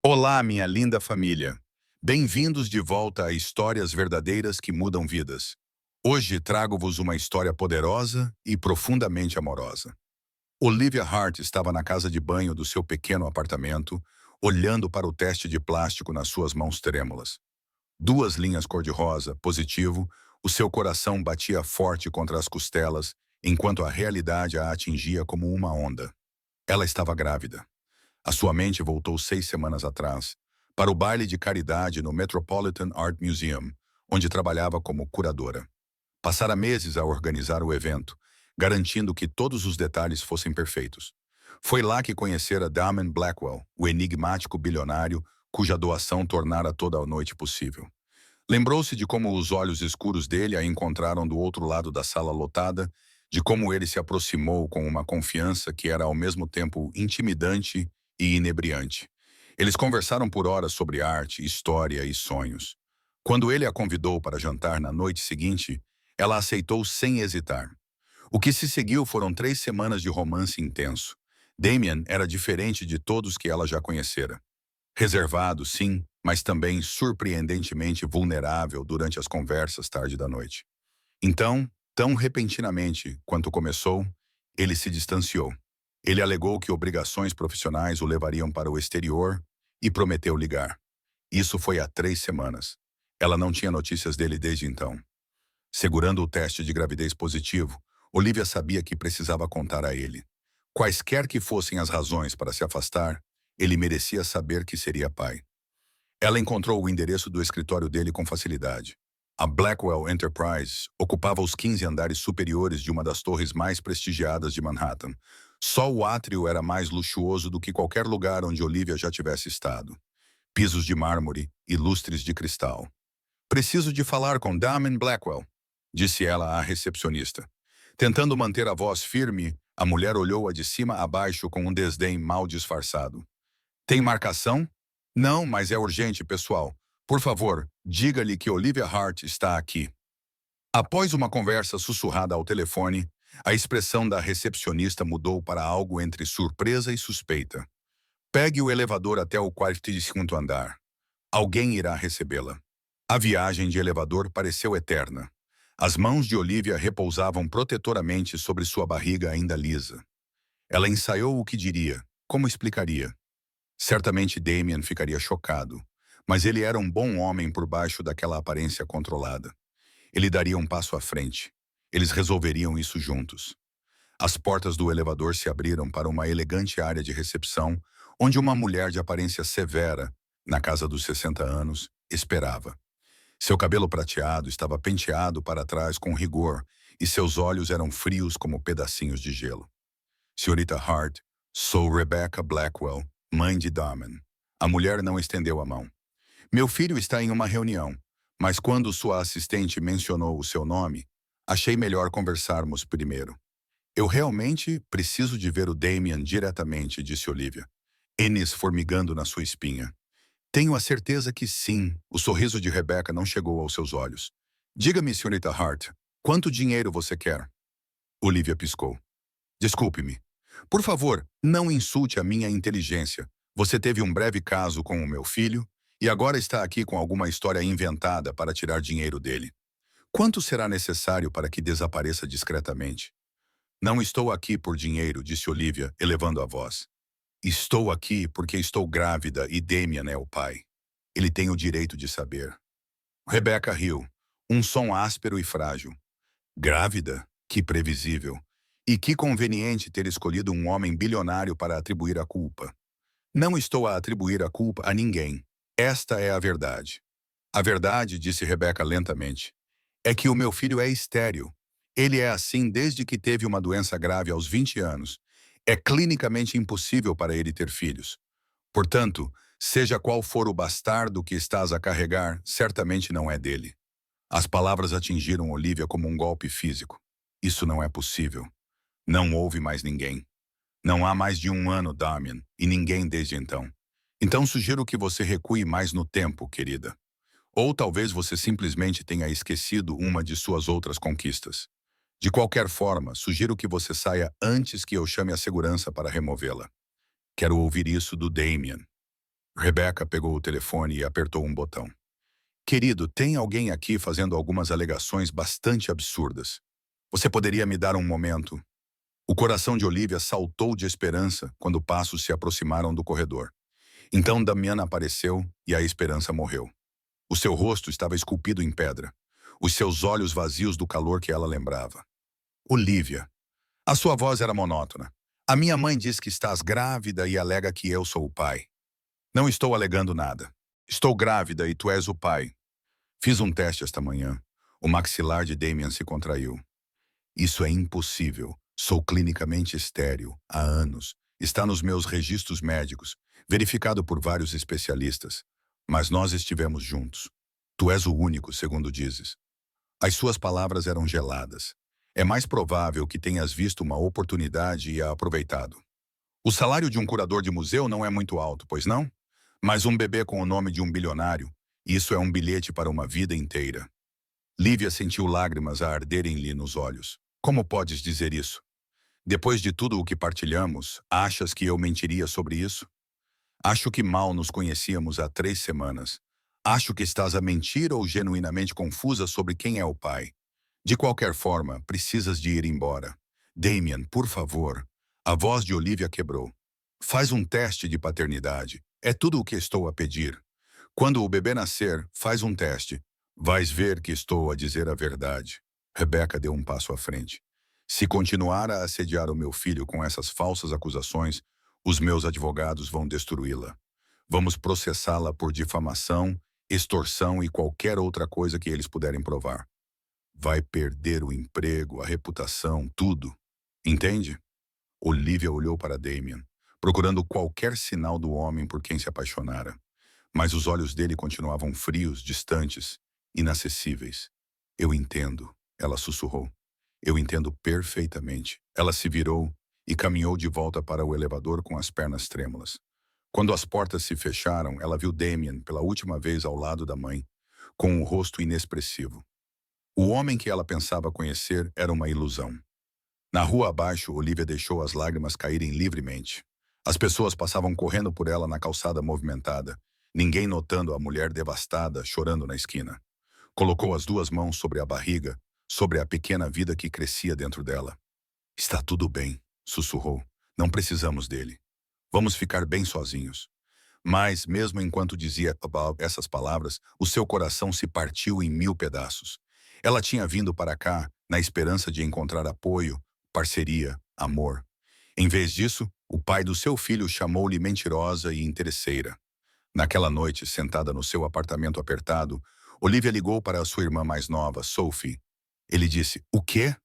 Olá, minha linda família. Bem-vindos de volta a Histórias Verdadeiras que Mudam Vidas. Hoje trago-vos uma história poderosa e profundamente amorosa. Olivia Hart estava na casa de banho do seu pequeno apartamento, olhando para o teste de plástico nas suas mãos trêmulas. Duas linhas cor-de-rosa, positivo, o seu coração batia forte contra as costelas, enquanto a realidade a atingia como uma onda. Ela estava grávida. A sua mente voltou 6 semanas atrás, para o baile de caridade no Metropolitan Art Museum, onde trabalhava como curadora. Passara meses a organizar o evento, garantindo que todos os detalhes fossem perfeitos. Foi lá que conhecera Damon Blackwell, o enigmático bilionário cuja doação tornara toda a noite possível. Lembrou-se de como os olhos escuros dele a encontraram do outro lado da sala lotada, de como ele se aproximou com uma confiança que era ao mesmo tempo intimidante e inebriante. Eles conversaram por horas sobre arte, história e sonhos. Quando ele a convidou para jantar na noite seguinte, ela aceitou sem hesitar. O que se seguiu foram 3 semanas de romance intenso. Damien era diferente de todos que ela já conhecera. Reservado, sim, mas também surpreendentemente vulnerável durante as conversas tarde da noite. Então, tão repentinamente quanto começou, ele se distanciou. Ele alegou que obrigações profissionais o levariam para o exterior e prometeu ligar. Isso foi há 3 semanas. Ela não tinha notícias dele desde então. Segurando o teste de gravidez positivo, Olivia sabia que precisava contar a ele. Quaisquer que fossem as razões para se afastar, ele merecia saber que seria pai. Ela encontrou o endereço do escritório dele com facilidade. A Blackwell Enterprise ocupava os 15 andares superiores de uma das torres mais prestigiadas de Manhattan. Só o átrio era mais luxuoso do que qualquer lugar onde Olivia já tivesse estado. Pisos de mármore e lustres de cristal. "Preciso de falar com Damon Blackwell", disse ela à recepcionista. Tentando manter a voz firme, a mulher olhou-a de cima a baixo com um desdém mal disfarçado. "Tem marcação?" "Não, mas é urgente, pessoal. Por favor, diga-lhe que Olivia Hart está aqui." Após uma conversa sussurrada ao telefone, a expressão da recepcionista mudou para algo entre surpresa e suspeita. "Pegue o elevador até o 45º andar. Alguém irá recebê-la." A viagem de elevador pareceu eterna. As mãos de Olivia repousavam protetoramente sobre sua barriga ainda lisa. Ela ensaiou o que diria, como explicaria. Certamente Damien ficaria chocado, mas ele era um bom homem por baixo daquela aparência controlada. Ele daria um passo à frente. Eles resolveriam isso juntos. As portas do elevador se abriram para uma elegante área de recepção, onde uma mulher de aparência severa, na casa dos 60 anos, esperava. Seu cabelo prateado estava penteado para trás com rigor e seus olhos eram frios como pedacinhos de gelo. "Senhorita Hart, sou Rebecca Blackwell, mãe de Damon." A mulher não estendeu a mão. "Meu filho está em uma reunião, mas quando sua assistente mencionou o seu nome, achei melhor conversarmos primeiro." "Eu realmente preciso de ver o Damien diretamente", disse Olivia, Enes formigando na sua espinha. "Tenho a certeza que sim." O sorriso de Rebecca não chegou aos seus olhos. "Diga-me, senhorita Hart, quanto dinheiro você quer?" Olivia piscou. "Desculpe-me. Por favor, não insulte a minha inteligência. Você teve um breve caso com o meu filho e agora está aqui com alguma história inventada para tirar dinheiro dele. Quanto será necessário para que desapareça discretamente?" "Não estou aqui por dinheiro", disse Olivia, elevando a voz. "Estou aqui porque estou grávida e Damien é o pai. Ele tem o direito de saber." Rebecca riu, um som áspero e frágil. "Grávida? Que previsível. E que conveniente ter escolhido um homem bilionário para atribuir a culpa." "Não estou a atribuir a culpa a ninguém. Esta é a verdade." "A verdade", disse Rebecca lentamente, "é que o meu filho é estéril. Ele é assim desde que teve uma doença grave aos 20 anos. É clinicamente impossível para ele ter filhos. Portanto, seja qual for o bastardo que estás a carregar, certamente não é dele." As palavras atingiram Olivia como um golpe físico. "Isso não é possível. Não houve mais ninguém. Não há mais de um ano, Damien, e ninguém desde então. Então sugiro que você recue mais no tempo, querida. Ou talvez você simplesmente tenha esquecido uma de suas outras conquistas. De qualquer forma, sugiro que você saia antes que eu chame a segurança para removê-la." "Quero ouvir isso do Damien." Rebecca pegou o telefone e apertou um botão. Querido, tem alguém aqui fazendo algumas alegações bastante absurdas. Você poderia me dar um momento? O coração de Olivia saltou de esperança quando passos se aproximaram do corredor. Então Damiana apareceu e a esperança morreu. O seu rosto estava esculpido em pedra, os seus olhos vazios do calor que ela lembrava. Olivia. A sua voz era monótona. A minha mãe diz que estás grávida e alega que eu sou o pai. Não estou alegando nada. Estou grávida e tu és o pai. Fiz um teste esta manhã. O maxilar de Damien se contraiu. Isso é impossível. Sou clinicamente estéril há anos. Está nos meus registros médicos, verificado por vários especialistas. Mas nós estivemos juntos. Tu és o único, segundo dizes. As suas palavras eram geladas. É mais provável que tenhas visto uma oportunidade e a aproveitado. O salário de um curador de museu não é muito alto, pois não? Mas um bebê com o nome de um bilionário, isso é um bilhete para uma vida inteira. Lívia sentiu lágrimas a arderem-lhe nos olhos. Como podes dizer isso? Depois de tudo o que partilhamos, achas que eu mentiria sobre isso? Acho que mal nos conhecíamos há 3 semanas. Acho que estás a mentir ou genuinamente confusa sobre quem é o pai. De qualquer forma, precisas de ir embora. Damien, por favor. A voz de Olivia quebrou. Faz um teste de paternidade. É tudo o que estou a pedir. Quando o bebê nascer, faz um teste. Vais ver que estou a dizer a verdade. Rebecca deu um passo à frente. Se continuar a assediar o meu filho com essas falsas acusações, os meus advogados vão destruí-la. Vamos processá-la por difamação, extorsão e qualquer outra coisa que eles puderem provar. Vai perder o emprego, a reputação, tudo. Entende? Olivia olhou para Damien, procurando qualquer sinal do homem por quem se apaixonara. Mas os olhos dele continuavam frios, distantes, inacessíveis. Eu entendo, ela sussurrou. Eu entendo perfeitamente. Ela se virou e caminhou de volta para o elevador com as pernas trêmulas. Quando as portas se fecharam, ela viu Damien pela última vez ao lado da mãe, com o rosto inexpressivo. O homem que ela pensava conhecer era uma ilusão. Na rua abaixo, Olivia deixou as lágrimas caírem livremente. As pessoas passavam correndo por ela na calçada movimentada, ninguém notando a mulher devastada, chorando na esquina. Colocou as 2 mãos sobre a barriga, sobre a pequena vida que crescia dentro dela. Está tudo bem, sussurrou. Não precisamos dele. Vamos ficar bem sozinhos. Mas, mesmo enquanto dizia essas palavras, o seu coração se partiu em 1000 pedaços. Ela tinha vindo para cá na esperança de encontrar apoio, parceria, amor. Em vez disso, o pai do seu filho chamou-lhe mentirosa e interesseira. Naquela noite, sentada no seu apartamento apertado, Olivia ligou para a sua irmã mais nova, Sophie. Ele disse, o quê?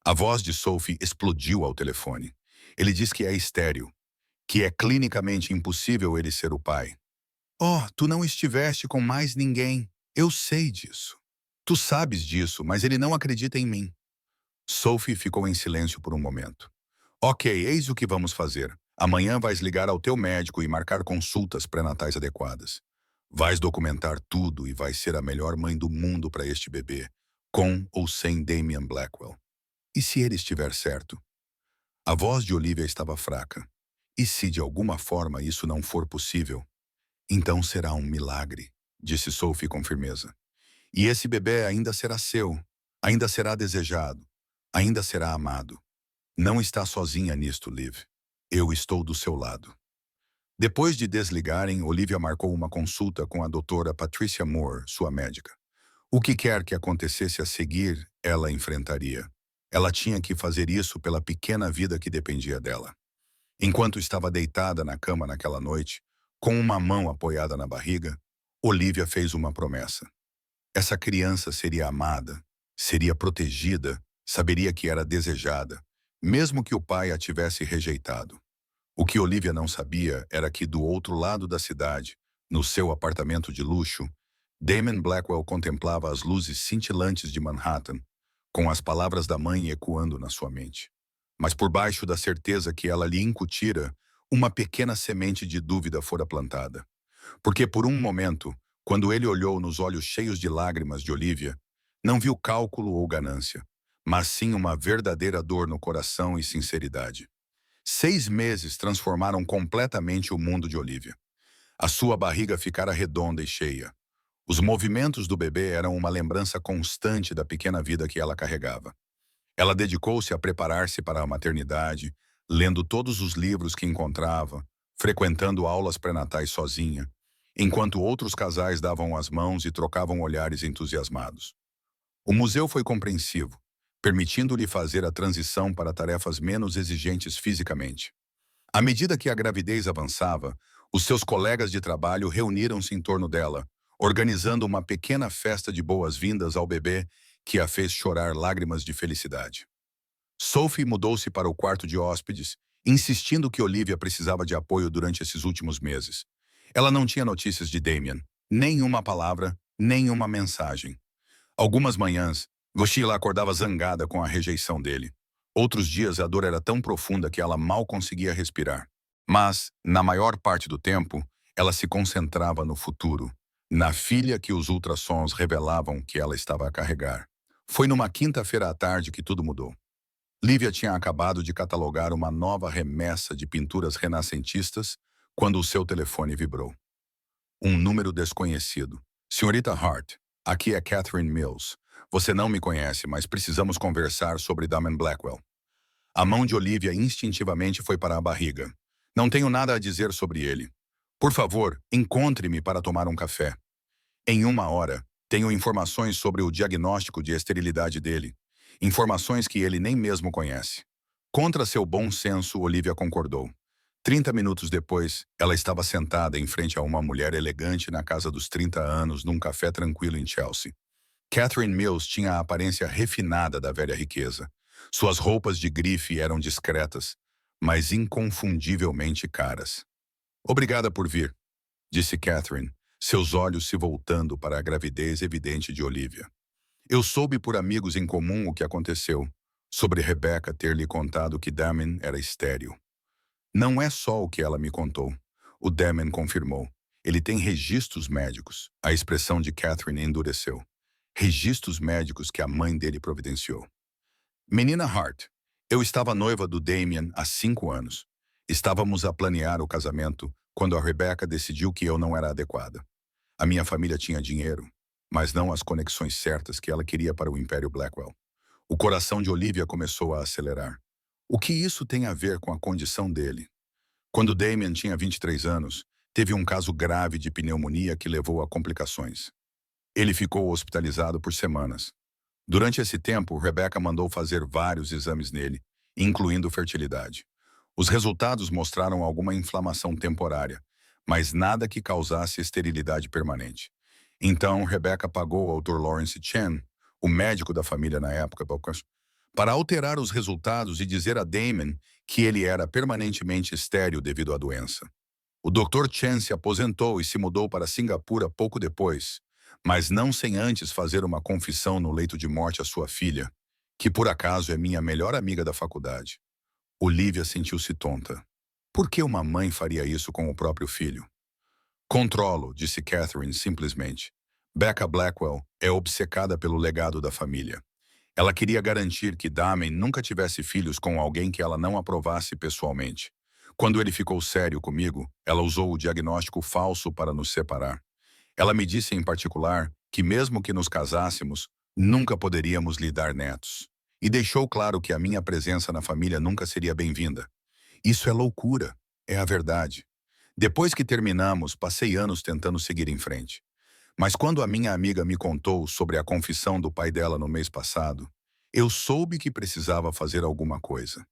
A voz de Sophie explodiu ao telefone. Ele diz que é estéril, que é clinicamente impossível ele ser o pai. Oh, tu não estiveste com mais ninguém. Eu sei disso. Tu sabes disso, mas ele não acredita em mim. Sophie ficou em silêncio por um momento. Ok, eis o que vamos fazer. Amanhã vais ligar ao teu médico e marcar consultas pré-natais adequadas. Vais documentar tudo e vais ser a melhor mãe do mundo para este bebê, com ou sem Damien Blackwell. E se ele estiver certo? A voz de Olivia estava fraca. E se de alguma forma isso não for possível? Então será um milagre, disse Sophie com firmeza. E esse bebê ainda será seu, ainda será desejado, ainda será amado. Não está sozinha nisto, Liv. Eu estou do seu lado. Depois de desligarem, Olivia marcou uma consulta com a doutora Patricia Moore, sua médica. O que quer que acontecesse a seguir, ela enfrentaria. Ela tinha que fazer isso pela pequena vida que dependia dela. Enquanto estava deitada na cama naquela noite, com uma mão apoiada na barriga, Olivia fez uma promessa. Essa criança seria amada, seria protegida, saberia que era desejada, mesmo que o pai a tivesse rejeitado. O que Olivia não sabia era que do outro lado da cidade, no seu apartamento de luxo, Damien Blackwell contemplava as luzes cintilantes de Manhattan, com as palavras da mãe ecoando na sua mente. Mas por baixo da certeza que ela lhe incutira, uma pequena semente de dúvida fora plantada. Porque por um momento, quando ele olhou nos olhos cheios de lágrimas de Olivia, não viu cálculo ou ganância, mas sim uma verdadeira dor no coração e sinceridade. 6 meses transformaram completamente o mundo de Olivia. A sua barriga ficara redonda e cheia. Os movimentos do bebê eram uma lembrança constante da pequena vida que ela carregava. Ela dedicou-se a preparar-se para a maternidade, lendo todos os livros que encontrava, frequentando aulas pré-natais sozinha, enquanto outros casais davam as mãos e trocavam olhares entusiasmados. O museu foi compreensivo, permitindo-lhe fazer a transição para tarefas menos exigentes fisicamente. À medida que a gravidez avançava, os seus colegas de trabalho reuniram-se em torno dela, organizando uma pequena festa de boas-vindas ao bebê que a fez chorar lágrimas de felicidade. Sophie mudou-se para o quarto de hóspedes, insistindo que Olivia precisava de apoio durante esses últimos meses. Ela não tinha notícias de Damien, nem uma palavra, nem uma mensagem. Algumas manhãs, Sheila acordava zangada com a rejeição dele. Outros dias, a dor era tão profunda que ela mal conseguia respirar. Mas, na maior parte do tempo, ela se concentrava no futuro, na filha que os ultrassons revelavam que ela estava a carregar. Foi numa quinta-feira à tarde que tudo mudou. Lívia tinha acabado de catalogar uma nova remessa de pinturas renascentistas quando o seu telefone vibrou. Um número desconhecido. Senhorita Hart, aqui é Catherine Mills. Você não me conhece, mas precisamos conversar sobre Damon Blackwell. A mão de Olivia instintivamente foi para a barriga. Não tenho nada a dizer sobre ele. Por favor, encontre-me para tomar um café. Em 1 hora, tenho informações sobre o diagnóstico de esterilidade dele. Informações que ele nem mesmo conhece. Contra seu bom senso, Olivia concordou. 30 minutos depois, ela estava sentada em frente a uma mulher elegante na casa dos 30 anos, num café tranquilo em Chelsea. Catherine Mills tinha a aparência refinada da velha riqueza. Suas roupas de grife eram discretas, mas inconfundivelmente caras. Obrigada por vir, disse Catherine, seus olhos se voltando para a gravidez evidente de Olivia. Eu soube por amigos em comum o que aconteceu, sobre Rebecca ter lhe contado que Damon era estéril. Não é só o que ela me contou. O Damon confirmou. Ele tem registros médicos. A expressão de Catherine endureceu. Registros médicos que a mãe dele providenciou. Menina Hart, eu estava noiva do Damien há 5 anos. Estávamos a planear o casamento quando a Rebecca decidiu que eu não era adequada. A minha família tinha dinheiro, mas não as conexões certas que ela queria para o Império Blackwell. O coração de Olivia começou a acelerar. O que isso tem a ver com a condição dele? Quando Damien tinha 23 anos, teve um caso grave de pneumonia que levou a complicações. Ele ficou hospitalizado por semanas. Durante esse tempo, Rebecca mandou fazer vários exames nele, incluindo fertilidade. Os resultados mostraram alguma inflamação temporária, mas nada que causasse esterilidade permanente. Então, Rebecca pagou ao Dr. Lawrence Chen, o médico da família na época, para alterar os resultados e dizer a Damon que ele era permanentemente estéril devido à doença. O Dr. Chen se aposentou e se mudou para Singapura pouco depois, mas não sem antes fazer uma confissão no leito de morte à sua filha, que por acaso é minha melhor amiga da faculdade. Olivia sentiu-se tonta. Por que uma mãe faria isso com o próprio filho? Controlo, disse Catherine simplesmente. Becca Blackwell é obcecada pelo legado da família. Ela queria garantir que Damon nunca tivesse filhos com alguém que ela não aprovasse pessoalmente. Quando ele ficou sério comigo, ela usou o diagnóstico falso para nos separar. Ela me disse em particular que mesmo que nos casássemos, nunca poderíamos lhe dar netos. E deixou claro que a minha presença na família nunca seria bem-vinda. Isso é loucura, é a verdade. Depois que terminamos, passei anos tentando seguir em frente. Mas quando a minha amiga me contou sobre a confissão do pai dela no mês passado, eu soube que precisava fazer alguma coisa.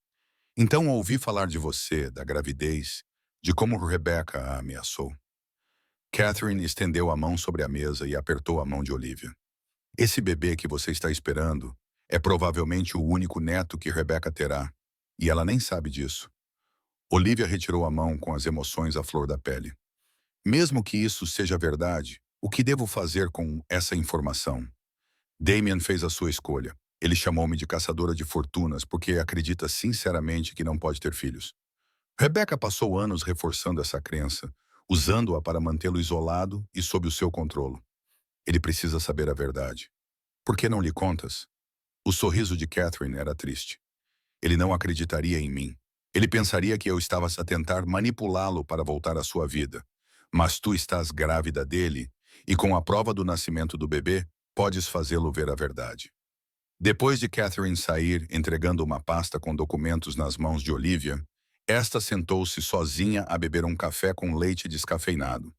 Então ouvi falar de você, da gravidez, de como Rebecca a ameaçou. Catherine estendeu a mão sobre a mesa e apertou a mão de Olivia. Esse bebê que você está esperando é provavelmente o único neto que Rebecca terá, e ela nem sabe disso. Olivia retirou a mão com as emoções à flor da pele. Mesmo que isso seja verdade, o que devo fazer com essa informação? Damien fez a sua escolha. Ele chamou-me de caçadora de fortunas porque acredita sinceramente que não pode ter filhos. Rebecca passou anos reforçando essa crença, usando-a para mantê-lo isolado e sob o seu controle. Ele precisa saber a verdade. Por que não lhe contas? O sorriso de Catherine era triste. Ele não acreditaria em mim. Ele pensaria que eu estava a tentar manipulá-lo para voltar à sua vida. Mas tu estás grávida dele, e com a prova do nascimento do bebê, podes fazê-lo ver a verdade. Depois de Catherine sair, entregando uma pasta com documentos nas mãos de Olivia, esta sentou-se sozinha a beber um café com leite descafeinado.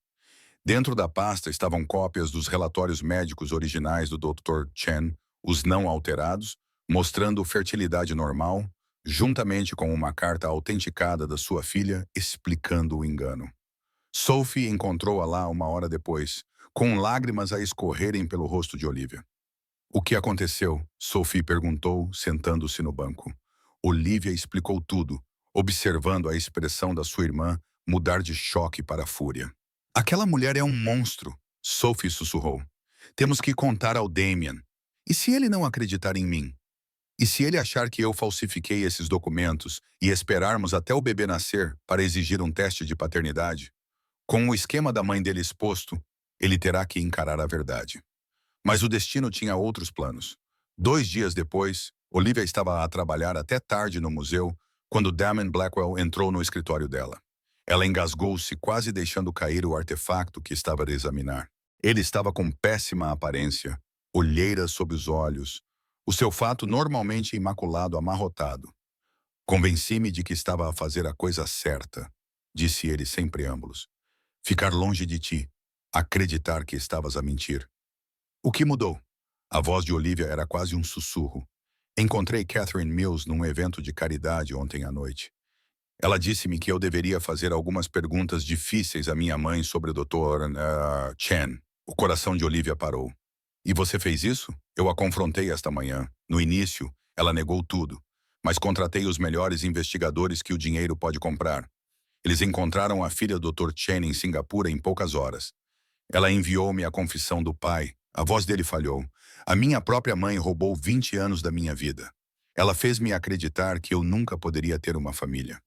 Dentro da pasta estavam cópias dos relatórios médicos originais do Dr. Chen, os não alterados, mostrando fertilidade normal, juntamente com uma carta autenticada da sua filha explicando o engano. Sophie encontrou-a lá uma hora depois, com lágrimas a escorrerem pelo rosto de Olivia. O que aconteceu? Sophie perguntou, sentando-se no banco. Olivia explicou tudo, observando a expressão da sua irmã mudar de choque para fúria. Aquela mulher é um monstro, Sophie sussurrou. Temos que contar ao Damien. E se ele não acreditar em mim? E se ele achar que eu falsifiquei esses documentos e esperarmos até o bebê nascer para exigir um teste de paternidade? Com o esquema da mãe dele exposto, ele terá que encarar a verdade. Mas o destino tinha outros planos. 2 dias depois, Olivia estava a trabalhar até tarde no museu quando Damon Blackwell entrou no escritório dela. Ela engasgou-se, quase deixando cair o artefacto que estava a examinar. Ele estava com péssima aparência, olheiras sob os olhos, o seu fato normalmente imaculado amarrotado. Convenci-me de que estava a fazer a coisa certa, disse ele sem preâmbulos. Ficar longe de ti, acreditar que estavas a mentir. O que mudou? A voz de Olivia era quase um sussurro. Encontrei Catherine Mills num evento de caridade ontem à noite. Ela disse-me que eu deveria fazer algumas perguntas difíceis à minha mãe sobre o Dr. Chen. O coração de Olivia parou. E você fez isso? Eu a confrontei esta manhã. No início, ela negou tudo, mas contratei os melhores investigadores que o dinheiro pode comprar. Eles encontraram a filha do Dr. Chen em Singapura em poucas horas. Ela enviou-me a confissão do pai. A voz dele falhou. A minha própria mãe roubou 20 anos da minha vida. Ela fez-me acreditar que eu nunca poderia ter uma família.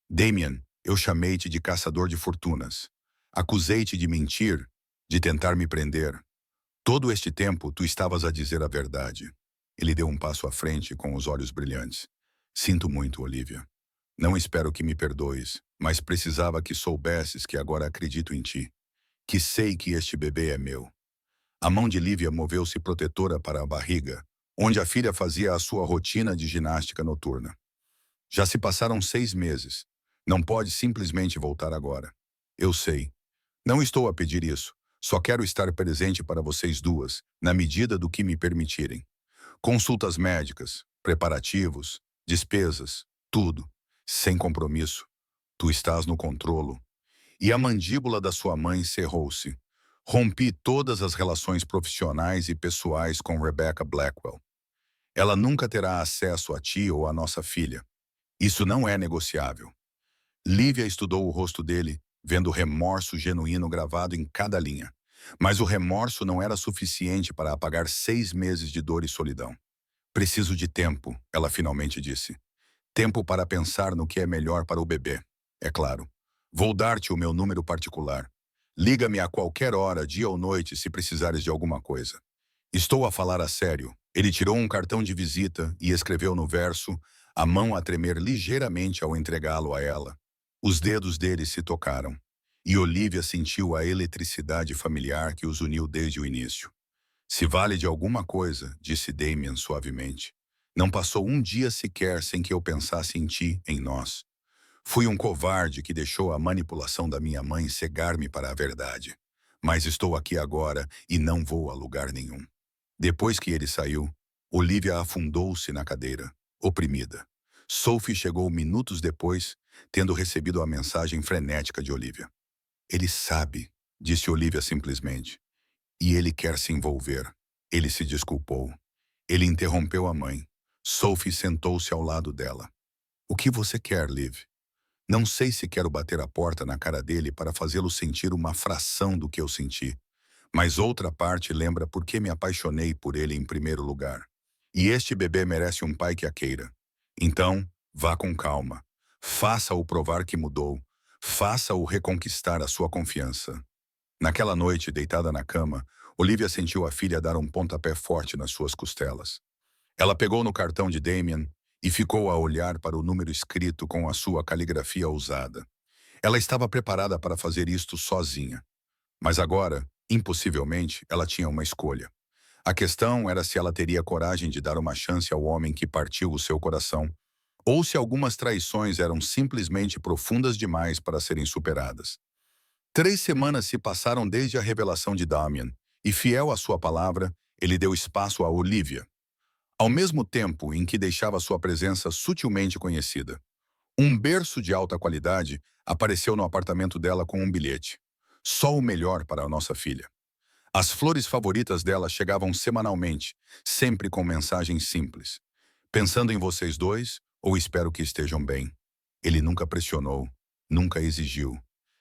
Damien, eu chamei-te de caçador de fortunas. Acusei-te de mentir, de tentar me prender. Todo este tempo, tu estavas a dizer a verdade. Ele deu um passo à frente com os olhos brilhantes. Sinto muito, Olivia. Não espero que me perdoes, mas precisava que soubesses que agora acredito em ti. Que sei que este bebê é meu. A mão de Lívia moveu-se protetora para a barriga, onde a filha fazia a sua rotina de ginástica noturna. Já se passaram 6 meses. Não pode simplesmente voltar agora. Eu sei. Não estou a pedir isso. Só quero estar presente para vocês duas, na medida do que me permitirem. Consultas médicas, preparativos, despesas, tudo. Sem compromisso. Tu estás no controlo. E a mandíbula da sua mãe cerrou-se. Rompi todas as relações profissionais e pessoais com Rebecca Blackwell. Ela nunca terá acesso a ti ou a nossa filha. Isso não é negociável. Lívia estudou o rosto dele, vendo remorso genuíno gravado em cada linha. Mas o remorso não era suficiente para apagar 6 meses de dor e solidão. Preciso de tempo, ela finalmente disse. Tempo para pensar no que é melhor para o bebê, é claro. Vou dar-te o meu número particular. Liga-me a qualquer hora, dia ou noite, se precisares de alguma coisa. Estou a falar a sério. Ele tirou um cartão de visita e escreveu no verso, a mão a tremer ligeiramente ao entregá-lo a ela. Os dedos dele se tocaram, e Olivia sentiu a eletricidade familiar que os uniu desde o início. Se vale de alguma coisa, disse Damien suavemente, não passou um dia sequer sem que eu pensasse em ti, em nós. Fui um covarde que deixou a manipulação da minha mãe cegar-me para a verdade. Mas estou aqui agora e não vou a lugar nenhum. Depois que ele saiu, Olivia afundou-se na cadeira, oprimida. Sophie chegou minutos depois, tendo recebido a mensagem frenética de Olivia. Ele sabe, disse Olivia simplesmente. E ele quer se envolver. Ele se desculpou. Ele interrompeu a mãe. Sophie sentou-se ao lado dela. O que você quer, Liv? Não sei se quero bater a porta na cara dele para fazê-lo sentir uma fração do que eu senti. Mas outra parte lembra por que me apaixonei por ele em primeiro lugar. E este bebê merece um pai que a queira. Então, vá com calma. Faça-o provar que mudou. Faça-o reconquistar a sua confiança. Naquela noite, deitada na cama, Olivia sentiu a filha dar um pontapé forte nas suas costelas. Ela pegou no cartão de Damien e ficou a olhar para o número escrito com a sua caligrafia ousada. Ela estava preparada para fazer isto sozinha. Mas agora, impossivelmente, ela tinha uma escolha. A questão era se ela teria coragem de dar uma chance ao homem que partiu o seu coração, ou se algumas traições eram simplesmente profundas demais para serem superadas. 3 semanas se passaram desde a revelação de Damian, e fiel à sua palavra, ele deu espaço a Olivia. Ao mesmo tempo em que deixava sua presença sutilmente conhecida, um berço de alta qualidade apareceu no apartamento dela com um bilhete. Só o melhor para a nossa filha. As flores favoritas dela chegavam semanalmente, sempre com mensagens simples. Pensando em vocês dois, ou espero que estejam bem. Ele nunca pressionou, nunca exigiu.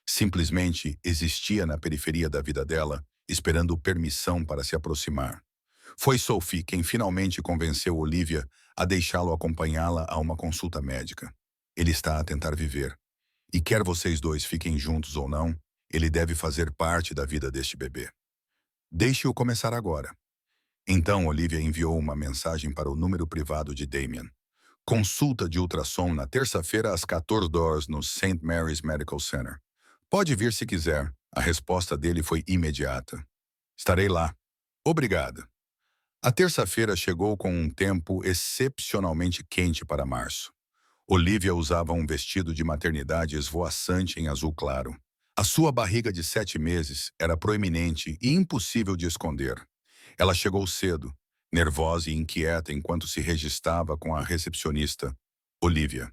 Simplesmente existia na periferia da vida dela, esperando permissão para se aproximar. Foi Sophie quem finalmente convenceu Olivia a deixá-lo acompanhá-la a uma consulta médica. Ele está a tentar viver. E quer vocês dois fiquem juntos ou não, ele deve fazer parte da vida deste bebê. Deixe-o começar agora. Então Olivia enviou uma mensagem para o número privado de Damien. Consulta de ultrassom na terça-feira às 14 horas no St. Mary's Medical Center. Pode vir se quiser. A resposta dele foi imediata. Estarei lá. Obrigada. A terça-feira chegou com um tempo excepcionalmente quente para março. Olivia usava um vestido de maternidade esvoaçante em azul claro. A sua barriga de 7 meses era proeminente e impossível de esconder. Ela chegou cedo, nervosa e inquieta enquanto se registrava com a recepcionista, Olivia.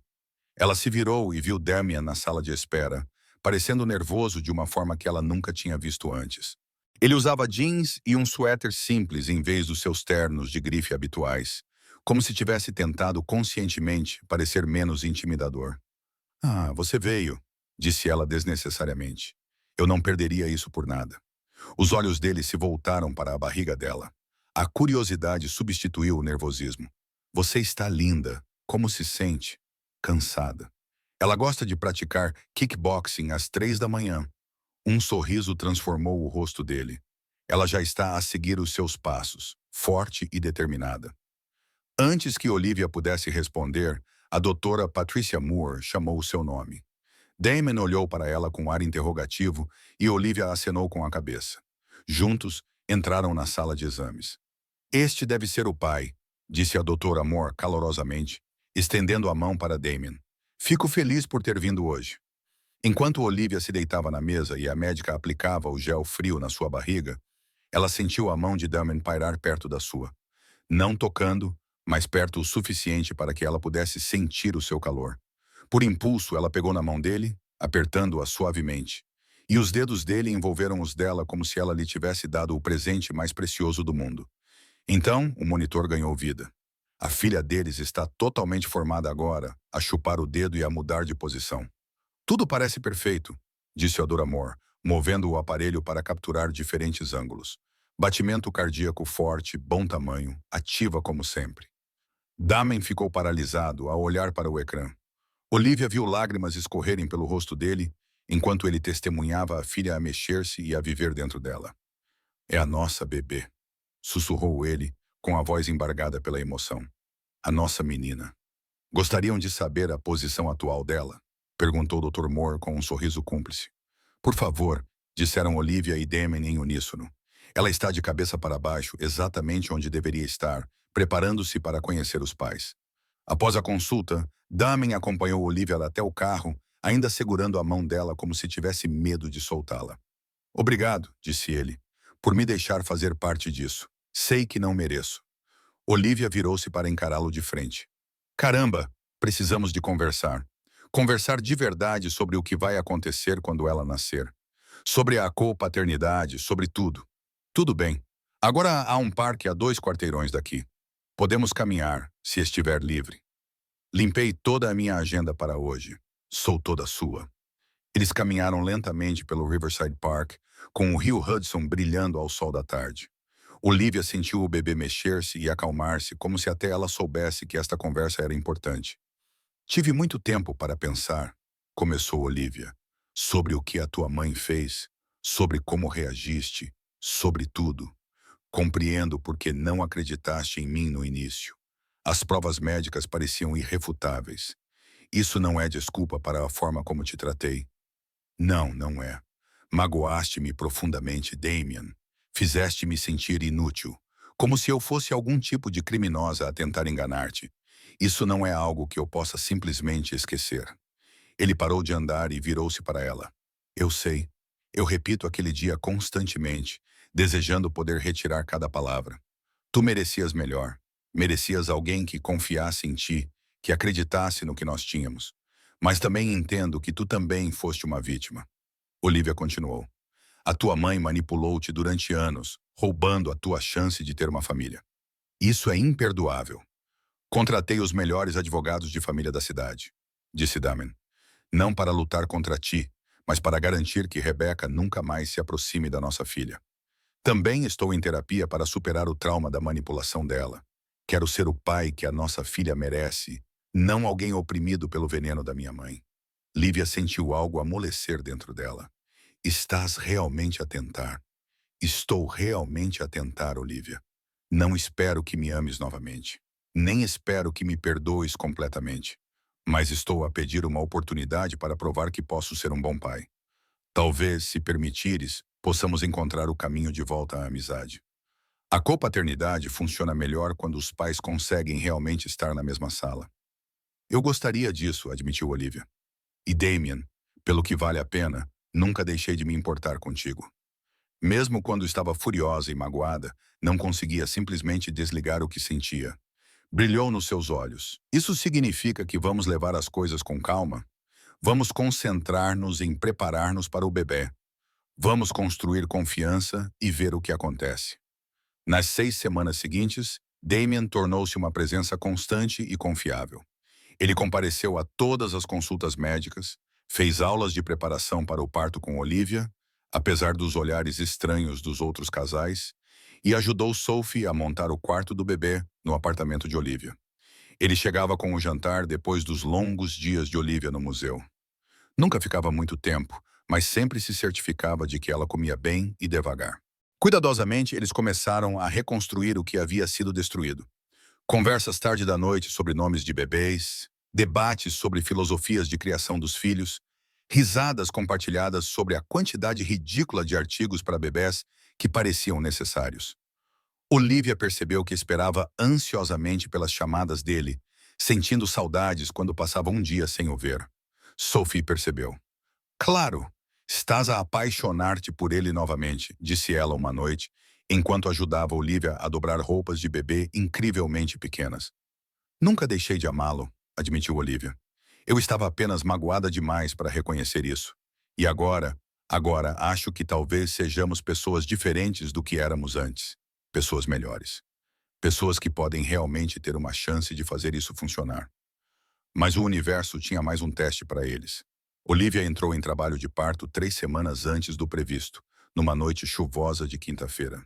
Ela se virou e viu Damian na sala de espera, parecendo nervoso de uma forma que ela nunca tinha visto antes. Ele usava jeans e um suéter simples em vez dos seus ternos de grife habituais, como se tivesse tentado conscientemente parecer menos intimidador. "Ah, você veio", disse ela desnecessariamente. Eu não perderia isso por nada. Os olhos dele se voltaram para a barriga dela. A curiosidade substituiu o nervosismo. "Você está linda. Como se sente?" "Cansada." Ela gosta de praticar kickboxing às 3 da manhã. Um sorriso transformou o rosto dele. Ela já está a seguir os seus passos, forte e determinada. Antes que Olivia pudesse responder, a doutora Patricia Moore chamou o seu nome. Damon olhou para ela com ar interrogativo e Olivia acenou com a cabeça. Juntos, entraram na sala de exames. "Este deve ser o pai", disse a doutora Moore calorosamente, estendendo a mão para Damon. "Fico feliz por ter vindo hoje." Enquanto Olivia se deitava na mesa e a médica aplicava o gel frio na sua barriga, ela sentiu a mão de Damon pairar perto da sua. Não tocando, mas perto o suficiente para que ela pudesse sentir o seu calor. Por impulso, ela pegou na mão dele, apertando-a suavemente. E os dedos dele envolveram os dela como se ela lhe tivesse dado o presente mais precioso do mundo. Então, o monitor ganhou vida. A filha deles está totalmente formada agora, a chupar o dedo e a mudar de posição. "Tudo parece perfeito", disse a Dora Moore, movendo o aparelho para capturar diferentes ângulos. Batimento cardíaco forte, bom tamanho, ativa como sempre. Damon ficou paralisado ao olhar para o ecrã. Olivia viu lágrimas escorrerem pelo rosto dele, enquanto ele testemunhava a filha a mexer-se e a viver dentro dela. "É a nossa bebê", sussurrou ele, com a voz embargada pela emoção. "A nossa menina." "Gostariam de saber a posição atual dela?" perguntou o Dr. Moore com um sorriso cúmplice. "Por favor", disseram Olivia e Damon em uníssono. "Ela está de cabeça para baixo, exatamente onde deveria estar, preparando-se para conhecer os pais." Após a consulta, Damon acompanhou Olivia até o carro, ainda segurando a mão dela como se tivesse medo de soltá-la. "Obrigado", disse ele, "por me deixar fazer parte disso. Sei que não mereço." Olivia virou-se para encará-lo de frente. "Caramba, precisamos de conversar. Conversar de verdade sobre o que vai acontecer quando ela nascer. Sobre a co-paternidade, sobre tudo." "Tudo bem. Agora há um parque a 2 quarteirões daqui. Podemos caminhar, se estiver livre." "Limpei toda a minha agenda para hoje. Sou toda sua." Eles caminharam lentamente pelo Riverside Park, com o rio Hudson brilhando ao sol da tarde. Olivia sentiu o bebê mexer-se e acalmar-se, como se até ela soubesse que esta conversa era importante. "Tive muito tempo para pensar", começou Olivia, "sobre o que a tua mãe fez, sobre como reagiste, sobre tudo. Compreendo por que não acreditaste em mim no início. As provas médicas pareciam irrefutáveis. Isso não é desculpa para a forma como te tratei. Não, não é. Magoaste-me profundamente, Damien. Fizeste-me sentir inútil, como se eu fosse algum tipo de criminosa a tentar enganar-te. Isso não é algo que eu possa simplesmente esquecer. Ele parou de andar e virou-se para ela. Eu sei. Eu repito aquele dia constantemente, desejando poder retirar cada palavra. Tu merecias melhor. Merecias alguém que confiasse em ti, que acreditasse no que nós tínhamos. Mas também entendo que tu também foste uma vítima. Olivia continuou. A tua mãe manipulou-te durante anos, roubando a tua chance de ter uma família. Isso é imperdoável. Contratei os melhores advogados de família da cidade, disse Damon. Não para lutar contra ti, mas para garantir que Rebecca nunca mais se aproxime da nossa filha. Também estou em terapia para superar o trauma da manipulação dela. Quero ser o pai que a nossa filha merece, não alguém oprimido pelo veneno da minha mãe. Lívia sentiu algo amolecer dentro dela. Estás realmente a tentar. Estou realmente a tentar, Olivia. Não espero que me ames novamente. Nem espero que me perdoes completamente. Mas estou a pedir uma oportunidade para provar que posso ser um bom pai. Talvez, se permitires, possamos encontrar o caminho de volta à amizade. A copaternidade funciona melhor quando os pais conseguem realmente estar na mesma sala. Eu gostaria disso, admitiu Olivia. E Damien, pelo que vale a pena, nunca deixei de me importar contigo. Mesmo quando estava furiosa e magoada, não conseguia simplesmente desligar o que sentia. Brilhou nos seus olhos. Isso significa que vamos levar as coisas com calma? Vamos concentrar-nos em preparar-nos para o bebê. Vamos construir confiança e ver o que acontece. Nas 6 semanas seguintes, Damien tornou-se uma presença constante e confiável. Ele compareceu a todas as consultas médicas, fez aulas de preparação para o parto com Olivia, apesar dos olhares estranhos dos outros casais, e ajudou Sophie a montar o quarto do bebê no apartamento de Olivia. Ele chegava com o jantar depois dos longos dias de Olivia no museu. Nunca ficava muito tempo, mas sempre se certificava de que ela comia bem e devagar. Cuidadosamente, eles começaram a reconstruir o que havia sido destruído. Conversas tarde da noite sobre nomes de bebês, debates sobre filosofias de criação dos filhos, risadas compartilhadas sobre a quantidade ridícula de artigos para bebés que pareciam necessários. Olivia percebeu que esperava ansiosamente pelas chamadas dele, sentindo saudades quando passava um dia sem o ver. Sophie percebeu. Claro, estás a apaixonar-te por ele novamente, disse ela uma noite, enquanto ajudava Olivia a dobrar roupas de bebê incrivelmente pequenas. Nunca deixei de amá-lo, admitiu Olivia. Eu estava apenas magoada demais para reconhecer isso. E agora acho que talvez sejamos pessoas diferentes do que éramos antes. Pessoas melhores. Pessoas que podem realmente ter uma chance de fazer isso funcionar. Mas o universo tinha mais um teste para eles. Olivia entrou em trabalho de parto 3 semanas antes do previsto, numa noite chuvosa de quinta-feira.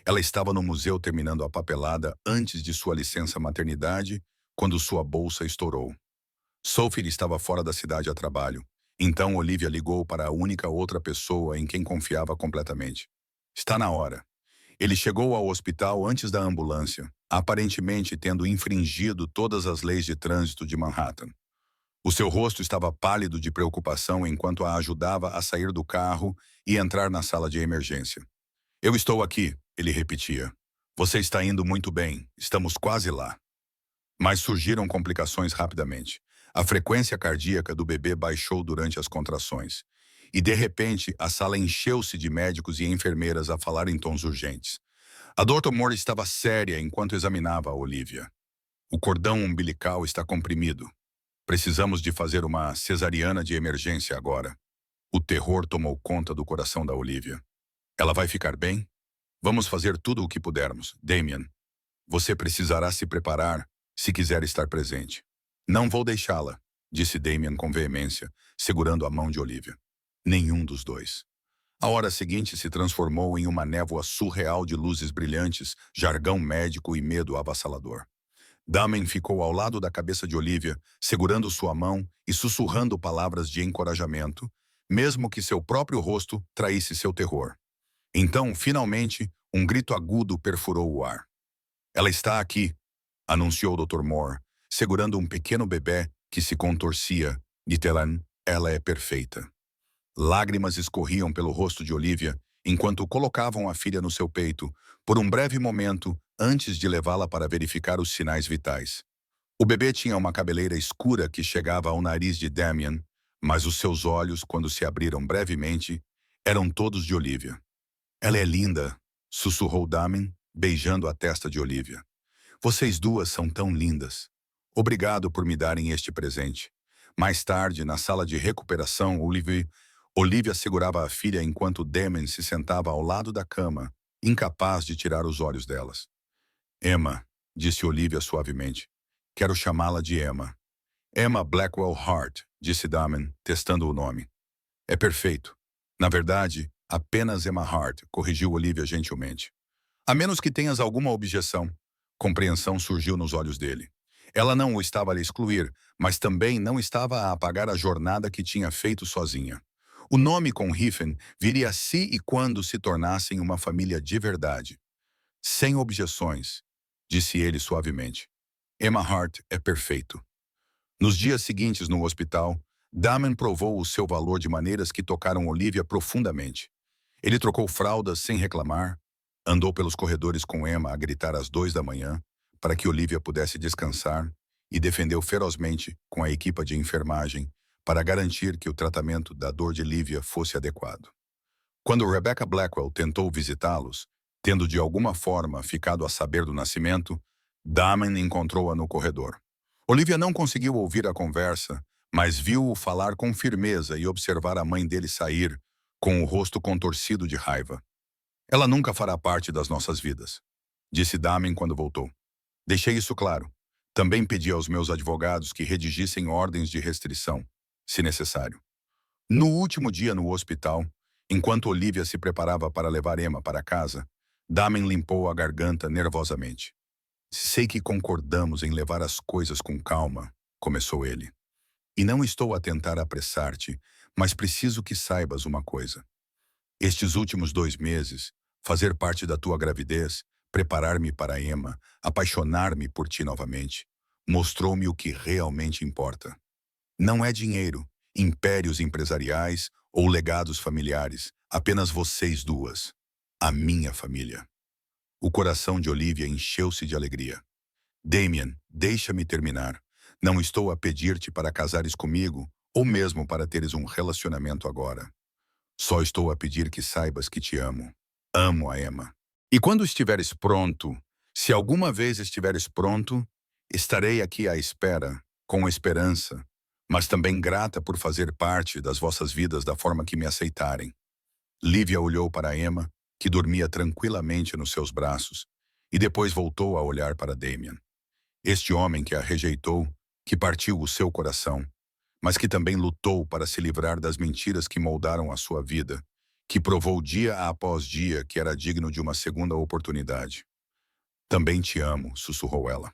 Ela estava no museu terminando a papelada antes de sua licença maternidade, quando sua bolsa estourou. Sophie estava fora da cidade a trabalho, então Olivia ligou para a única outra pessoa em quem confiava completamente. Está na hora. Ele chegou ao hospital antes da ambulância, aparentemente tendo infringido todas as leis de trânsito de Manhattan. O seu rosto estava pálido de preocupação enquanto a ajudava a sair do carro e entrar na sala de emergência. Eu estou aqui, ele repetia. Você está indo muito bem, estamos quase lá. Mas surgiram complicações rapidamente. A frequência cardíaca do bebê baixou durante as contrações. E, de repente, a sala encheu-se de médicos e enfermeiras a falar em tons urgentes. A Dr. Moore estava séria enquanto examinava a Olivia. O cordão umbilical está comprimido. Precisamos de fazer uma cesariana de emergência agora. O terror tomou conta do coração da Olivia. Ela vai ficar bem? Vamos fazer tudo o que pudermos, Damien. Você precisará se preparar se quiser estar presente. Não vou deixá-la, disse Damien com veemência, segurando a mão de Olivia. Nenhum dos dois. A hora seguinte se transformou em uma névoa surreal de luzes brilhantes, jargão médico e medo avassalador. Damien ficou ao lado da cabeça de Olivia, segurando sua mão e sussurrando palavras de encorajamento, mesmo que seu próprio rosto traísse seu terror. Então, finalmente, um grito agudo perfurou o ar. Ela está aqui, anunciou o Dr. Moore, segurando um pequeno bebê que se contorcia. Ela é perfeita. Lágrimas escorriam pelo rosto de Olivia enquanto colocavam a filha no seu peito, por um breve momento antes de levá-la para verificar os sinais vitais. O bebê tinha uma cabeleira escura que chegava ao nariz de Damien, mas os seus olhos, quando se abriram brevemente, eram todos de Olivia. Ela é linda, sussurrou Damien, beijando a testa de Olivia. Vocês duas são tão lindas. Obrigado por me darem este presente. Mais tarde, na sala de recuperação, Olivia segurava a filha enquanto Damien se sentava ao lado da cama, incapaz de tirar os olhos delas. Emma, disse Olivia suavemente. Quero chamá-la de Emma. Emma Blackwell Hart, disse Damien, testando o nome. É perfeito. Na verdade, apenas Emma Hart, corrigiu Olivia gentilmente. A menos que tenhas alguma objeção. Compreensão surgiu nos olhos dele. Ela não o estava a lhe excluir, mas também não estava a apagar a jornada que tinha feito sozinha. O nome com Riffen viria se e quando se tornassem uma família de verdade. Sem objeções, disse ele suavemente. Emma Hart é perfeito. Nos dias seguintes no hospital, Damien provou o seu valor de maneiras que tocaram Olivia profundamente. Ele trocou fraldas sem reclamar, andou pelos corredores com Emma a gritar às 2 da manhã para que Olivia pudesse descansar e defendeu ferozmente com a equipa de enfermagem para garantir que o tratamento da dor de Lívia fosse adequado. Quando Rebecca Blackwell tentou visitá-los, tendo de alguma forma ficado a saber do nascimento, Damien encontrou-a no corredor. Olivia não conseguiu ouvir a conversa, mas viu-o falar com firmeza e observar a mãe dele sair, com o rosto contorcido de raiva. Ela nunca fará parte das nossas vidas, disse Damien quando voltou. Deixei isso claro. Também pedi aos meus advogados que redigissem ordens de restrição, se necessário. No último dia no hospital, enquanto Olivia se preparava para levar Emma para casa, Damien limpou a garganta nervosamente. Sei que concordamos em levar as coisas com calma, começou ele. E não estou a tentar apressar-te, mas preciso que saibas uma coisa. Estes últimos 2 meses, fazer parte da tua gravidez, preparar-me para Emma, apaixonar-me por ti novamente, mostrou-me o que realmente importa. Não é dinheiro, impérios empresariais ou legados familiares, apenas vocês duas, a minha família. O coração de Olivia encheu-se de alegria. Damien, deixa-me terminar. Não estou a pedir-te para casares comigo ou mesmo para teres um relacionamento agora. Só estou a pedir que saibas que te amo. Amo a Emma. E quando estiveres pronto, se alguma vez estiveres pronto, estarei aqui à espera, com esperança, mas também grata por fazer parte das vossas vidas da forma que me aceitarem. Lívia olhou para Emma, que dormia tranquilamente nos seus braços, e depois voltou a olhar para Damien. Este homem que a rejeitou, que partiu o seu coração, mas que também lutou para se livrar das mentiras que moldaram a sua vida, que provou dia após dia que era digno de uma segunda oportunidade. Também te amo, sussurrou ela.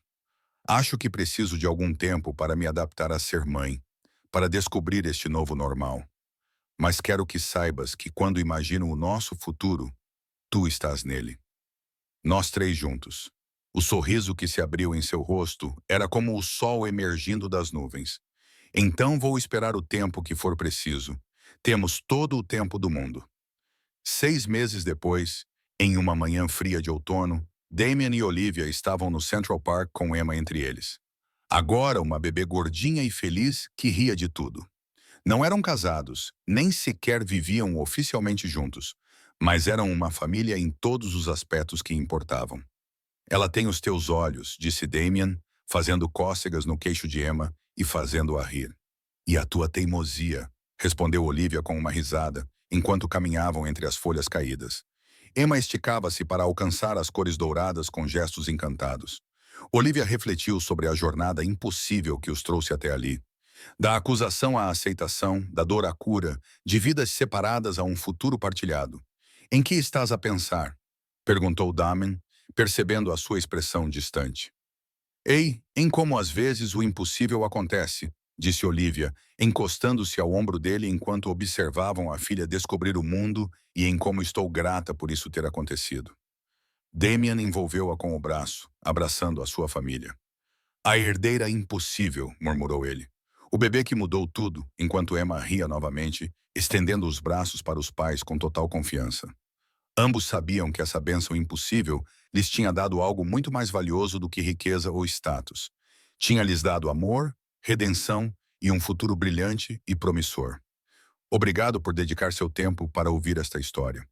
Acho que preciso de algum tempo para me adaptar a ser mãe, para descobrir este novo normal. Mas quero que saibas que quando imagino o nosso futuro, tu estás nele. Nós três juntos. O sorriso que se abriu em seu rosto era como o sol emergindo das nuvens. Então vou esperar o tempo que for preciso. Temos todo o tempo do mundo. 6 meses depois, em uma manhã fria de outono, Damien e Olivia estavam no Central Park com Emma entre eles. Agora uma bebê gordinha e feliz que ria de tudo. Não eram casados, nem sequer viviam oficialmente juntos, mas eram uma família em todos os aspectos que importavam. Ela tem os teus olhos, disse Damien, fazendo cócegas no queixo de Emma e fazendo-a rir. E a tua teimosia, respondeu Olivia com uma risada, enquanto caminhavam entre as folhas caídas. Emma esticava-se para alcançar as cores douradas com gestos encantados. Olivia refletiu sobre a jornada impossível que os trouxe até ali. Da acusação à aceitação, da dor à cura, de vidas separadas a um futuro partilhado. Em que estás a pensar? Perguntou Damien, percebendo a sua expressão distante. Ei, em como às vezes o impossível acontece, disse Olivia, encostando-se ao ombro dele enquanto observavam a filha descobrir o mundo e em como estou grata por isso ter acontecido. Damien envolveu-a com o braço, abraçando a sua família. A herdeira impossível, murmurou ele. O bebê que mudou tudo, enquanto Emma ria novamente, estendendo os braços para os pais com total confiança. Ambos sabiam que essa bênção impossível lhes tinha dado algo muito mais valioso do que riqueza ou status. Tinha lhes dado amor, redenção e um futuro brilhante e promissor. Obrigado por dedicar seu tempo para ouvir esta história.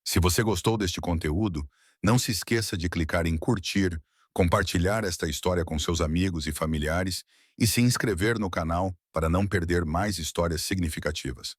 Se você gostou deste conteúdo, não se esqueça de clicar em curtir, compartilhar esta história com seus amigos e familiares e se inscrever no canal para não perder mais histórias significativas.